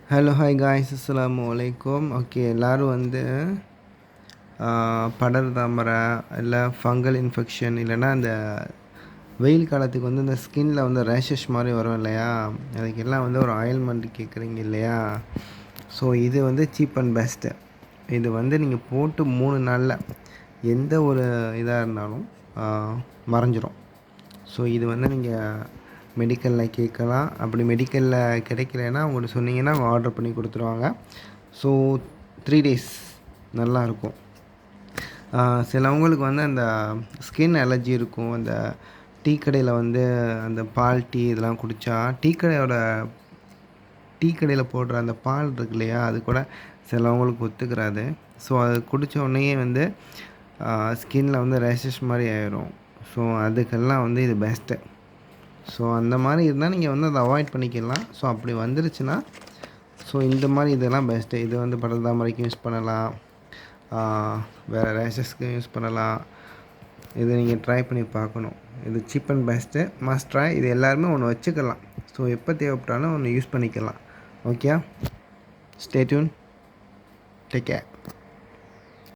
Hello hi guys அஸ்ஸலாமு அலைக்கும். Okay, எல்லோரும் வந்து படர் தாமரை இல்லை ஃபங்கல் இன்ஃபெக்ஷன் இல்லைன்னா அந்த வெயில் காலத்துக்கு வந்து இந்த ஸ்கின்னில் வந்து ரேஷஸ் மாதிரி வரும் இல்லையா, அதுக்கெல்லாம் வந்து ஒரு ஆயில்மெண்ட் கேட்குறீங்க இல்லையா. ஸோ இது வந்து சீப் அண்ட் பெஸ்ட்டு. இது வந்து நீங்கள் போட்டு 3 நாளில் எந்த ஒரு இதாக இருந்தாலும் மறைஞ்சிரும். ஸோ இது வந்து நீங்கள் மெடிக்கலில் கேட்கலாம். அப்படி மெடிக்கலில் கிடைக்கலன்னா அவங்கள்ட்ட சொன்னீங்கன்னா அவங்க ஆர்டர் பண்ணி கொடுத்துருவாங்க. ஸோ 3 டேஸ் நல்லாயிருக்கும். சிலவங்களுக்கு வந்து அந்த ஸ்கின் அலர்ஜி இருக்கும். அந்த டீ கடையில் வந்து அந்த பால் டீ இதெல்லாம் குடித்தா டீ கடையில் போடுற அந்த பால் இருக்கு இல்லையா, அது கூட சிலவங்களுக்கு ஒத்துக்கிறாது. ஸோ அது குடித்த உடனேயே வந்து ஸ்கின்னில் வந்து ரேஷஸ் மாதிரி ஆயிரும். ஸோ அதுக்கெல்லாம் வந்து இது பெஸ்ட்டு. ஸோ அந்த மாதிரி இருந்தால் நீங்கள் வந்து அதை அவாய்ட் பண்ணிக்கலாம். ஸோ அப்படி வந்துருச்சுன்னா ஸோ இந்த மாதிரி இதெல்லாம் பெஸ்ட்டு. இது வந்து படர் தாமரைக்கும் யூஸ் பண்ணலாம், வேறு ரேஷஸ்க்கும் யூஸ் பண்ணலாம். இதை நீங்கள் ட்ரை பண்ணி பார்க்கணும். இது cheap and best, must try. இது எல்லாருமே ஒன்று வச்சுக்கலாம். ஸோ எப்போ தேவைப்பட்டாலும் ஒன்று யூஸ் பண்ணிக்கலாம். Okay, stay tune, take care.